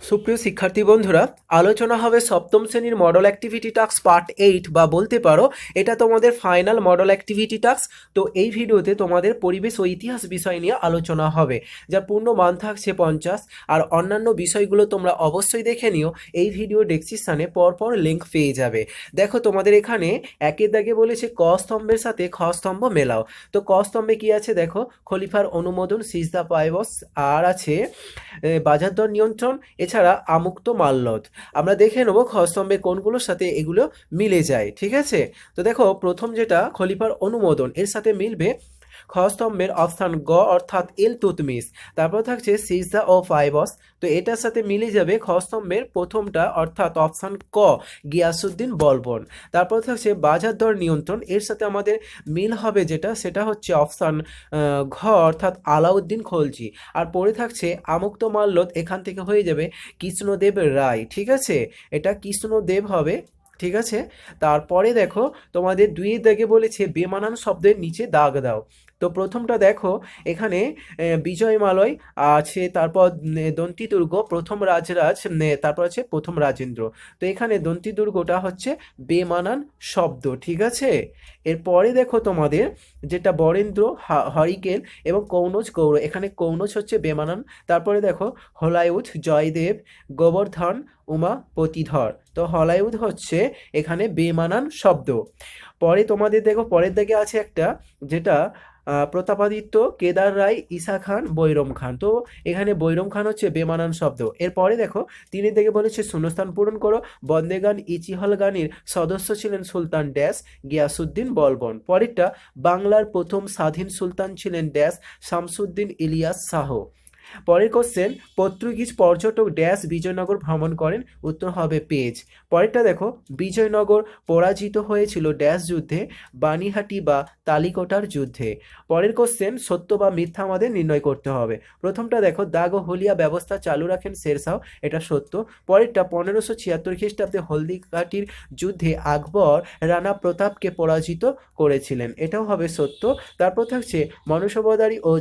সুপ্রিয় শিক্ষার্থী বন্ধুরা, আলোচনা হবে সপ্তম শ্রেণীর মডেল অ্যাক্টিভিটি টাস্ক পার্ট 8 বা বলতে পারো এটা তোমাদের ফাইনাল মডেল অ্যাক্টিভিটি টাস্ক। তো এই ভিডিওতে তোমাদের পরিবেশ ও ইতিহাস বিষয় নিয়ে আলোচনা হবে, যার পূর্ণ মান থাকছে 50। আর অন্যান্য বিষয়গুলো তোমরা অবশ্যই দেখে নিও, এই ভিডিও ডেসক্রিপশনে পরপর লিঙ্ক পেয়ে যাবে। দেখো তোমাদের এখানে একের দাগে বলেছে ক স্তম্ভের সাথে খ স্তম্ভ মেলাও। তো ক স্তম্ভে কি আছে দেখো, খলিফার অনুমোদন, সিজদা পায়বস, আর আছে বাজার দর নিয়ন্ত্রণ, এছাড়া আমুক্ত মাল্যদ। আমরা দেখে নেবো খস্তম্ভে কোনগুলোর সাথে এগুলো মিলে যায়। ঠিক আছে, তো দেখো প্রথম যেটা খলিফার অনুমোদন, এর সাথে মিলবে খ স্তম্ভের অপশান গ অর্থাৎ ইলতুৎমিশ। তারপর থাকছে সিজদা ও ফাইবস, তো এটার সাথে মিলে যাবে খ স্তম্ভের প্রথমটা অর্থাৎ অপশান ক গিয়াসুদ্দিন বলবন। তারপর থাকছে বাজার দর নিয়ন্ত্রণ, এর সাথে আমাদের মিল হবে যেটা, সেটা হচ্ছে অপশান ঘ অর্থাৎ আলাউদ্দিন খলজি। আর পড়ে থাকছে আমুক্ত মাল্যদ, এখান থেকে হয়ে যাবে কৃষ্ণদেব রায়। ঠিক আছে, এটা কৃষ্ণদেব হবে। ঠিক আছে, তারপরে দেখো তোমাদের দুইয়ের দাগে বলেছে বেমানান শব্দের নিচে দাগ দাও। তো প্রথমটা দেখো এখানে বিজয়মালয় আছে, তারপর দন্তি দুর্গ, প্রথম রাজরাজ, তারপর আছে প্রথম রাজেন্দ্র। তো এখানে দন্তি দুর্গটা হচ্ছে বেমানান শব্দ। ঠিক আছে, এরপরে দেখো তোমাদের যেটা বরেন্দ্র, হরিকেল এবং কৌনজ গৌর, এখানে কৌনজ হচ্ছে বেমানান। তারপরে দেখো হলায়ুধ, জয়দেব, গোবর্ধন, উমাপতিধর, তো হলায়ুধ হচ্ছে এখানে বেমানান শব্দ। পরে তোমাদের দেখো পরের দিকে আছে একটা যেটা প্রতাপাদিত্য, কেদার রায়, ঈসা খান, বৈরম খান। তো এখানে বৈরম খান হচ্ছে বেমানান শব্দ। এরপরে দেখো তিনের দিকে বলেছে শূন্যস্থান পূরণ করো। বন্দেগান ইচিহল গানের সদস্য ছিলেন সুলতান ড্যাশ, গিয়াসুদ্দিন বলবন। পরেরটা বাংলার প্রথম স্বাধীন সুলতান ছিলেন ড্যাশ, শামসুদ্দিন ইলিয়াস শাহ। পরের কোশ্চেন, পর্তুগিজ পর্যটক ড্যাশ বিজয়নগর ভ্রমণ করেন, উত্তর হবে পেজ। পরেরটা দেখো বিজয়নগর পরাজিত হয়েছিল ড্যাশ যুদ্ধে, বানিহাটি বা তালিকোটার যুদ্ধে। পরের কোশ্চেন, সত্য বা মিথ্যা আমাদের নির্ণয় করতে হবে। প্রথমটা দেখো দাগ ও হলিয়া ব্যবস্থা চালু রাখেন শেরশাহ, এটা সত্য। পরেরটা 1576 খ্রিস্টাব্দে হলদিঘাটির যুদ্ধে আকবর রানা প্রতাপকে পরাজিত করেছিলেন, এটাও হবে সত্য। তারপর থাকছে মনসবদারি ও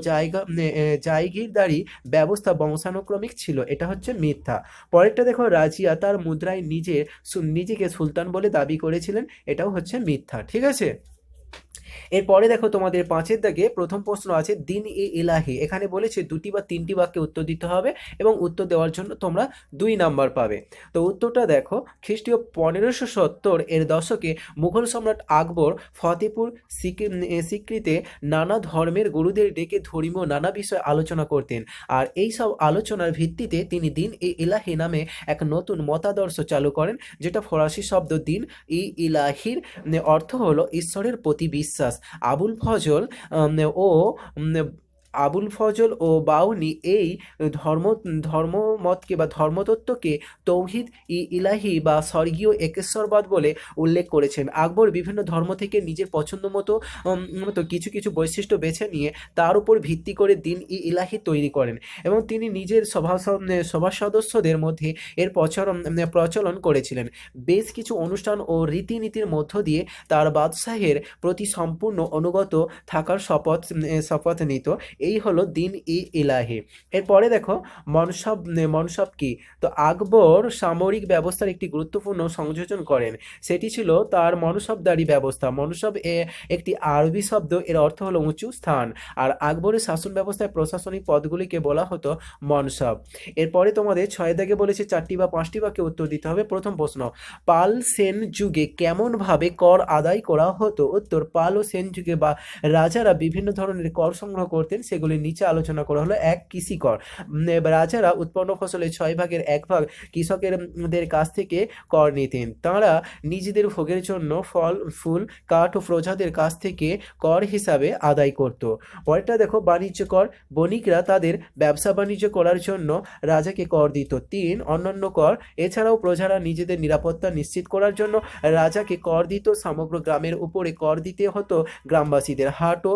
জায়গিরদারি ব্যবস্থা বংশানুক্রমিক ছিল, এটা হচ্ছে মিথ্যা। পরেরটা দেখো রাজিয়া তার মুদ্রায় নিজেকে সুলতান বলে দাবি করেছিলেন, এটাও হচ্ছে মিথ্যা। ঠিক আছে, এরপরে দেখো তোমাদের পাঁচের দাগে প্রথম প্রশ্ন আছে দিন ই ইলাহি, এখানে বলেছে দুটি বা তিনটি বাক্যে উত্তর দিতে হবে এবং উত্তর দেওয়ার জন্য তোমরা 2 নাম্বার পাবে। তো উত্তরটা দেখো, খ্রিস্টীয় 1570 এর দশকে মুঘল সম্রাট আকবর ফতেপুর সিক্রিতে নানা ধর্মের গুরুদের ডেকে ধর্মীয় নানা বিষয়ে আলোচনা করতেন। আর এই সব আলোচনার ভিত্তিতে তিনি দিন ই ইলাহি নামে এক নতুন মতাদর্শ চালু করেন, যেটা ফরাসি শব্দ দিন ই ইলাহির অর্থ হলো ঈশ্বরের প্রতি বিশ্বাস। আবুল ফজল ও উম, আবুল ফজল ও বাউনি এই ধর্মমতকে বা ধর্মতত্ত্বকে তৌহিদ ই ইলাহি বা স্বর্গীয় একেশ্বরবাদ বলে উল্লেখ করেছেন। আকবর বিভিন্ন ধর্ম থেকে নিজের পছন্দ মতো কিছু কিছু বৈশিষ্ট্য বেছে নিয়ে তার উপর ভিত্তি করে দিন ই ইলাহি তৈরি করেন এবং তিনি নিজের সভা সদস্যদের মধ্যে এর প্রচলন করেছিলেন। বেশ কিছু অনুষ্ঠান ও রীতিনীতির মধ্য দিয়ে তার বাদশাহের প্রতি সম্পূর্ণ অনুগত থাকার শপথ নিত। এই হলো দিন ই ইলাহি। এরপরে দেখো মনসব কি। তো আকবর সামরিক ব্যবস্থার একটি গুরুত্বপূর্ণ সংযোজন করেন, সেটি ছিল তার মনসবদারি ব্যবস্থা। মনসব একটি আরবি শব্দ, এর অর্থ হলো উঁচু স্থান। আর আকবরের শাসন ব্যবস্থায় প্রশাসনিক পদগুলিকে বলা হতো মনসব। এরপরে তোমাদের 6 দাগে বলেছে 4টি বা 5টি বাক্যে উত্তর দিতে হবে। প্রথম প্রশ্ন, পাল সেন যুগে কেমনভাবে কর আদায় করা হতো, উত্তর পাল ও সেন যুগে বা রাজারা বিভিন্ন ধরনের কর সংগ্রহ করতেন, সেগুলির নিচে আলোচনা করা হলো। এক, কৃষি কর। রাজারা উৎপন্ন ফসলের 6/1 কৃষকদের কাছ থেকে কর নিতেন। তাঁরা নিজেদের ভোগের জন্য ফল ফুল কাঠ ও প্রজাদের কাছ থেকে কর হিসাবে আদায় করত। পরেরটা দেখো বাণিজ্য কর। বণিকরা তাদের ব্যবসা বাণিজ্য করার জন্য রাজাকে কর দিত। 3, অন্যান্য কর। এছাড়াও প্রজারা নিজেদের নিরাপত্তা নিশ্চিত করার জন্য রাজাকে কর দিত। সমগ্র গ্রামের উপরে কর দিতে হতো গ্রামবাসীদের। হাট ও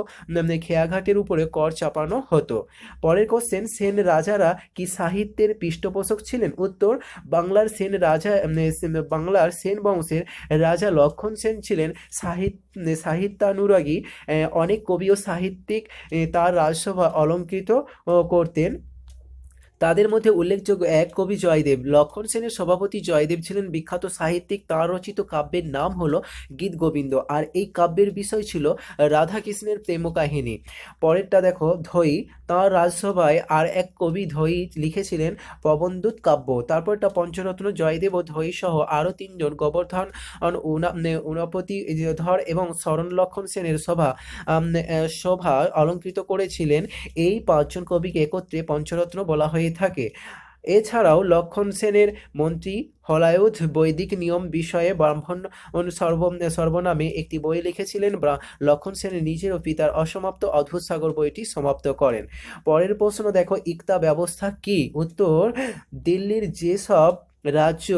খেয়াঘাটের উপরে কর চাপানো হতো। পরের কোশ্চেন, সেন রাজারা কি সাহিত্যের পৃষ্ঠপোষক ছিলেন, উত্তর বাংলার সেন বংশের রাজা লক্ষণ সেন ছিলেন সাহিত্যানুরাগী। অনেক কবি ও সাহিত্যিক তার রাজসভা অলঙ্কৃত করতেন। তাদের মধ্যে উল্লেখযোগ্য এক কবি জয়দেব। লক্ষণ সেনের সভাপতি জয়দেব ছিলেন বিখ্যাত সাহিত্যিক। তাঁর রচিত কাব্যের নাম হলো গীত গোবিন্দ, আর এই কাব্যের বিষয় ছিল রাধাকৃষ্ণের প্রেম কাহিনী। পরেরটা দেখো, ধৈ। তাঁর রাজসভায় আর এক কবি ধৈ লিখেছিলেন প্রবন্ধুত কাব্য। তারপরটা পঞ্চরত্ন। জয়দেব ও ধৈ সহ আরও তিনজন গোবর্ধন উনপতি ধর এবং শরণ লক্ষণ সেনের শোভা অলঙ্কৃত করেছিলেন। এই পাঁচজন কবিকে একত্রে পঞ্চরত্ন বলা হয়ে থাকে। এছাড়াও লক্ষণ সেনের মন্ত্রী হলায়ুধ বৈদিক নিয়ম বিষয়ে ব্রাহ্মণ সর্বনামে একটি বই লিখেছিলেন। লক্ষণ সেন নিজের ও পিতার অসমাপ্ত অদ্ভুত সাগর বইটি সমাপ্ত করেন। পরের প্রশ্ন দেখো, ইকতা ব্যবস্থা কি? উত্তর, দিল্লির যেসব রাজ্য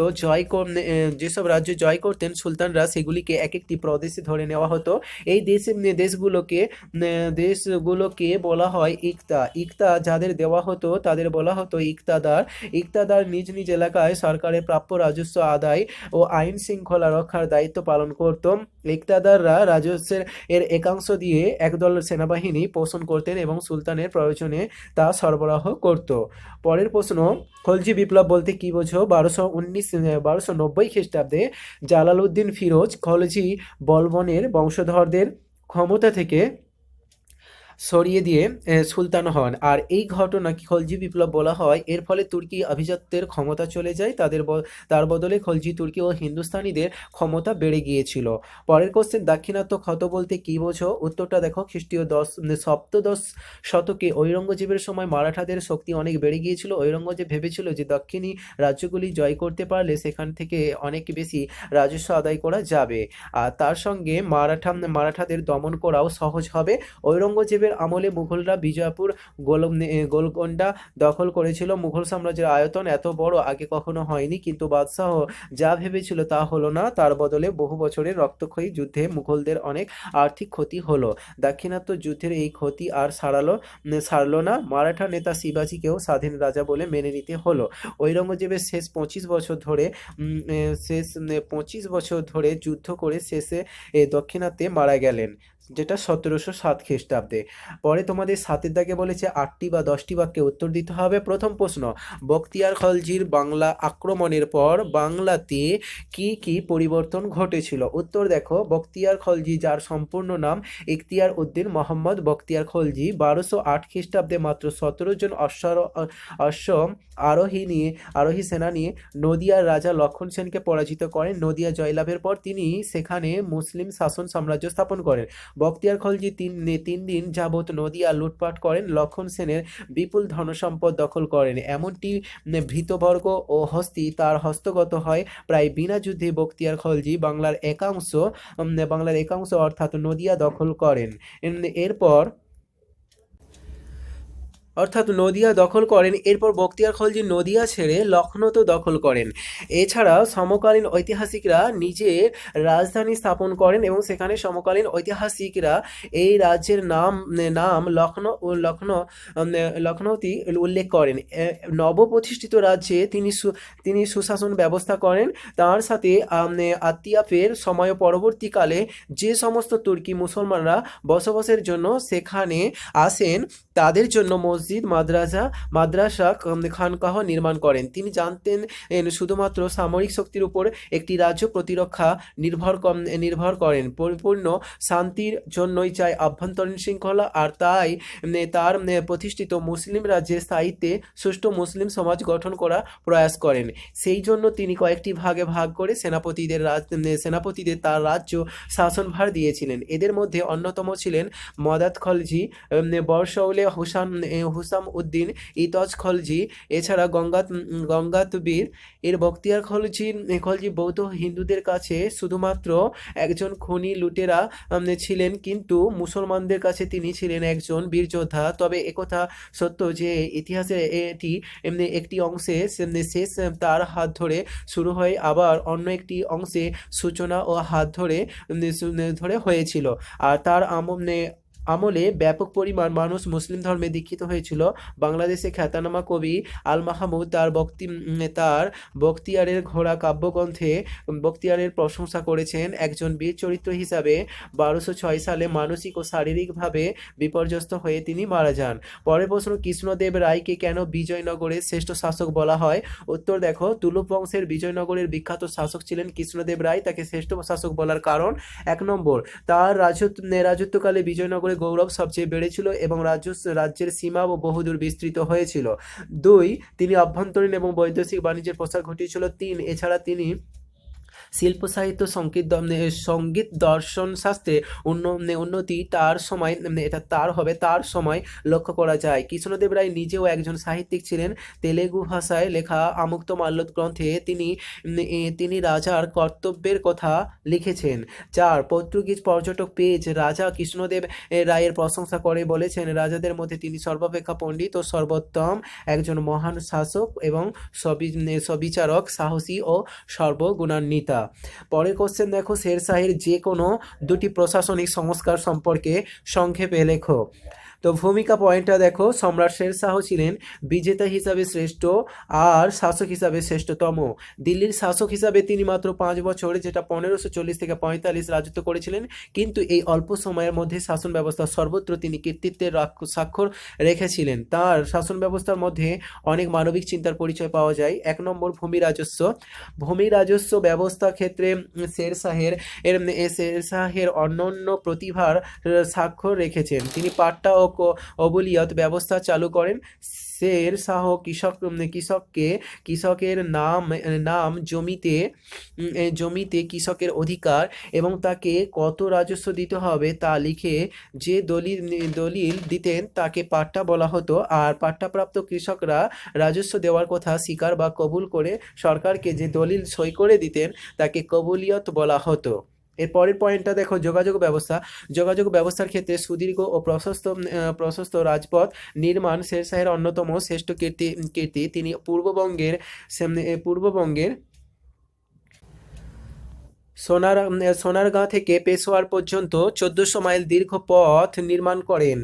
জয় করতেন সুলতানরা, সেগুলিকে এক একটি প্রদেশে ধরে নেওয়া হতো। এই দেশগুলোকে বলা হয় ইকতা। ইকতা যাদের দেওয়া হতো তাদের বলা হতো ইকতাদার। ইকতাদার নিজ নিজ এলাকায় সরকারের প্রাপ্য রাজস্ব আদায় ও আইন শৃঙ্খলা রক্ষার দায়িত্ব পালন করত। ইকতাদাররা রাজস্বের একাংশ দিয়ে একদল সেনাবাহিনী পোষণ করতেন এবং সুলতানের প্রয়োজনে তা সরবরাহ করত। পরের প্রশ্ন, খলজি বিপ্লব বলতে কি বোঝো? 1290 খ্রিস্টাব্দে জালালউদ্দিন ফিরোজ খলজি বলবনের বংশধরদের ক্ষমতা থেকে সরিয়ে দিয়ে সুলতান হন, আর এই ঘটনাকে খলজি বিপ্লব বলা হয়। এর ফলে তুর্কি আভিজাত্যের ক্ষমতা চলে যায়, তার বদলে খলজি তুর্কি ও হিন্দুস্তানিদের ক্ষমতা বেড়ে গিয়েছিল। পরের কোশ্চেন, দাক্ষিণাত্য ক্ষত বলতে কি বোঝো? উত্তরটা দেখো, খ্রিস্টীয় সপ্তদশ শতকে ঔরঙ্গজেবের সময় মারাঠাদের শক্তি অনেক বেড়ে গিয়েছিল। ঔরঙ্গজেব ভেবেছিল যে দক্ষিণী রাজ্যগুলি জয় করতে পারলে সেখান থেকে অনেক বেশি রাজস্ব আদায় করা যাবে, আর তার সঙ্গে মারাঠাদের দমন করাও সহজ হবে। ঔরঙ্গজেবের আমলে মুঘলরা বিজাপুর গোলকোন্ডা দখল করেছিল। মুঘল সাম্রাজ্যের আয়তন এত বড় আগে কখনো হয়নি, কিন্তু বাদশাহ যা ভেবেছিল তা হলো না। তার বদলে বহু বছরের রক্তক্ষয়ী যুদ্ধে মুঘলদের অনেক আর্থিক ক্ষতি হলো। দাক্ষিণাত্য যুদ্ধের এই ক্ষতি আর সারলো না। মারাঠা নেতা শিবাজিকেও স্বাধীন রাজা বলে মেনে নিতে হলো। ঔরঙ্গজেবের শেষ 25 বছর ধরে যুদ্ধ করে শেষে দাক্ষিণাত্যে মারা গেলেন, যেটা 1707 খ্রিস্টাব্দে। পরে তোমাদের সাতের দাগে বলেছে 8টি বা 10টি বাক্যে উত্তর দিতে হবে। প্রথম প্রশ্ন, বখতিয়ার খলজির বাংলা আক্রমণের পর বাংলাতে কি কি পরিবর্তন ঘটেছিল? উত্তর দেখো, বখতিয়ার খলজি, যার সম্পূর্ণ নাম ইখতিয়ার উদ্দিন মোহাম্মদ বখতিয়ার খলজি, 1208 খ্রিস্টাব্দে মাত্র 17 জন অশ্ব আরোহী সেনা নিয়ে নদিয়ার রাজা লক্ষণ সেনকে পরাজিত করেন। নদিয়া জয়লাভের পর তিনি সেখানে মুসলিম শাসন সাম্রাজ্য স্থাপন করেন। বখতিয়ার খলজি তিন দিন যাবৎ নদিয়া লুটপাট করেন। লক্ষণ সেনের বিপুল ধনসম্পদ দখল করেন। এমনটি ভৃতবর্গ ও হস্তি তার হস্তগত হয়। প্রায় বিনা যুদ্ধে বখতিয়ার খলজি বাংলার একাংশ অর্থাৎ নদিয়া দখল করেন। এরপর বখতিয়ার খলজি নদিয়া ছেড়ে লখনৌ দখল করেন। এছাড়া সমকালীন ঐতিহাসিকরা নিজের রাজধানী স্থাপন করেন এবং সেখানে সমকালীন ঐতিহাসিকরা এই রাজ্যের নাম লখনৌতি উল্লেখ করেন। নবপ্রতিষ্ঠিত রাজ্যে তিনি সুশাসন ব্যবস্থা করেন। তার সাথে আত্তিয়াফের সময় পরবর্তীকালে যে সমস্ত তুর্কি মুসলমানরা বসবাসের জন্য সেখানে আসেন তাদের জন্য মসজিদ, মাদ্রাসা, খানকাহ নির্মাণ করেন। তিনি জানতেন শুধুমাত্র সামরিক শক্তির উপর একটি রাজ্য প্রতিরক্ষা নির্ভর করেন। পরিপূর্ণ শান্তির জন্যই চাই আভ্যন্তরীণ শৃঙ্খলা, আর তাই তার প্রতিষ্ঠিত মুসলিম রাজ্যের স্থায়িত্বে সুষ্ঠু মুসলিম সমাজ গঠন করা প্রয়াস করেন। সেই জন্য তিনি কয়েকটি ভাগে ভাগ করে সেনাপতিদের তার রাজ্য শাসনভার দিয়েছিলেন। এদের মধ্যে অন্যতম ছিলেন মদাদ খলজি, বরশৌলে হুসাম উদ্দিন, ইতজ খলজি, এছাড়া গঙ্গাতবীর। বখতিয়ার খলজি বৌদ্ধ হিন্দুদের কাছে শুধুমাত্র একজন খুনি লুটেরা ছিলেন, কিন্তু মুসলমানদের কাছে তিনি ছিলেন একজন বীর যোদ্ধা। তবে একথা সত্য যে ইতিহাসের একটি অংশে শেষ তার হাত ধরে শুরু হয়, আবার অন্য একটি অংশে সূচনা ও হাত ধরে হয়েছিল। আর আমলে ব্যাপক পরিমাণ মানুষ মুসলিম ধর্মে দীক্ষিত হয়েছিল। বাংলাদেশে খ্যাতনামা কবি আল মাহমুদ তার বখতিয়ারের ঘোড়া কাব্যগ্রন্থে বখতিয়ারের প্রশংসা করেছেন। একজন বীর চরিত্র হিসাবে 1206 সালে মানসিক ও শারীরিকভাবে বিপর্যস্ত হয়ে তিনি মারা যান। পরের প্রশ্ন, কৃষ্ণদেব রায়কে কেন বিজয়নগরের শ্রেষ্ঠ শাসক বলা হয়? উত্তর দেখো, তুলুপ বংশের বিজয়নগরের বিখ্যাত শাসক ছিলেন কৃষ্ণদেব রায়। তাকে শ্রেষ্ঠ শাসক বলার কারণ, 1 নম্বর, তার রাজত্বকালে বিজয়নগরের গৌরব সবচেয়ে বেড়েছিল এবং রাজ্যের সীমা বহুদূর বিস্তৃত হয়েছিল। 2, তিনি অভ্যন্তরীণ এবং বৈদেশিক বাণিজ্যের প্রসার ঘটিয়েছিল। 3, এছাড়া তিনি শিল্প সাহিত্য সঙ্গীত দর্শন শাস্ত্রে উন্নতি তার সময় লক্ষ্য করা যায়। কৃষ্ণদেব রায় নিজেও একজন সাহিত্যিক ছিলেন। তেলেগু ভাষায় লেখা আমুক্তমাল্য গ্রন্থে তিনি রাজার কর্তব্যের কথা লিখেছেন। 4, পর্তুগিজ পর্যটক পেজ রাজা কৃষ্ণদেব রায়ের প্রশংসা করে বলেছেন, রাজাদের মধ্যে তিনি সর্বাপেক্ষা পণ্ডিত ও সর্বোত্তম, একজন মহান শাসক এবং সবিচারক, সাহসী ও সর্বগুণান্বিতা। পরের কোশ্চেন দেখো, শেরশাহের যে কোনো 2টি প্রশাসনিক সংস্কার সম্পর্কে সংক্ষেপে লেখো। তো ভূমিকা পয়েন্টটা দেখো, সম্রাট শেরশাহ ছিলেন বিজেতা হিসাবে শ্রেষ্ঠ আর শাসক হিসাবে শ্রেষ্ঠতম। দিল্লির শাসক হিসাবে তিনি মাত্র 5 বছর, যেটা 1540 থেকে 45 রাজত্ব করেছিলেন, কিন্তু এই অল্প সময়ের মধ্যে শাসন ব্যবস্থা সর্বত্র তিনি কৃতিত্বের স্বাক্ষর রেখেছিলেন। তার শাসন ব্যবস্থার মধ্যে অনেক মানবিক চিন্তার পরিচয় পাওয়া যায়। 1 নম্বর, ভূমি রাজস্ব ব্যবস্থা ক্ষেত্রে শেরশাহের অনন্য প্রতিভার স্বাক্ষর রেখেছেন। তিনি পাট্টা ও অবলিয়ত ব্যবস্থা চালু করেন। শেরশাহ কৃষকের নাম জমিতে কৃষকের অধিকার এবং তাকে কত রাজস্ব দিতে হবে তা লিখে যে দলিল দিতেন তাকে পাট্টা বলা হতো। আর পাট্টাপ্রাপ্ত কৃষকরা রাজস্ব দেওয়ার কথা স্বীকার বা কবুল করে সরকারকে যে দলিল সই করে দিতেন তাকে কবুলিয়ত বলা হতো। এর পরের পয়েন্টটা দেখো, যোগাযোগ ব্যবস্থার ক্ষেত্রে সুদীর্ঘ ও প্রশস্ত রাজপথ নির্মাণ শেরশাহের অন্যতম শ্রেষ্ঠ কীর্তি। তিনি পূর্ববঙ্গের সোনারগাঁ থেকে পেশোয়ার পর্যন্ত 1400 মাইল দীর্ঘ পথ নির্মাণ করেন,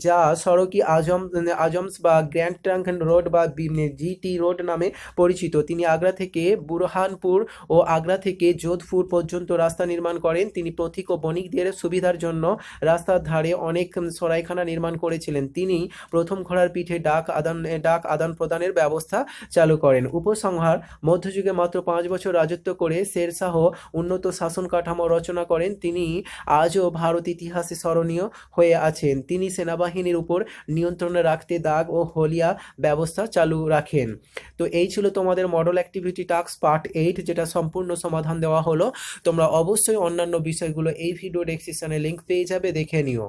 যা সড়কি আজমস বা গ্র্যান্ড ট্রাঙ্ক রোড বা জিটি রোড নামে পরিচিত। তিনি আগ্রা থেকে বুরহানপুর ও আগ্রা থেকে যোধপুর পর্যন্ত রাস্তা নির্মাণ করেন। তিনি পথিক ও বণিকদের সুবিধার জন্য রাস্তার ধারে অনেক সরাইখানা নির্মাণ করেছিলেন। তিনি প্রথম ঘোড়ার পিঠে ডাক আদান প্রদানের ব্যবস্থা চালু করেন। উপসংহার, মধ্যযুগে মাত্র 5 বছর রাজত্ব করে শেরশাহ উন্নত শাসন কাঠামো রচনা করেন। তিনি আজও ভারত ইতিহাসে স্মরণীয় হয়ে আছেন। তিনি সেনাবাহিনীর উপর নিয়ন্ত্রণে রাখতে দাগ ও হলিয়া ব্যবস্থা চালু রাখেন। তো এই ছিল তোমাদের মডেল অ্যাক্টিভিটি টাস্ক পার্ট 8, যেটা সম্পূর্ণ সমাধান দেওয়া হলো। তোমরা অবশ্যই অন্যান্য বিষয়গুলো এই ভিডিও ডেসক্রিপশনে লিংক পেয়ে যাবে, দেখে নিও।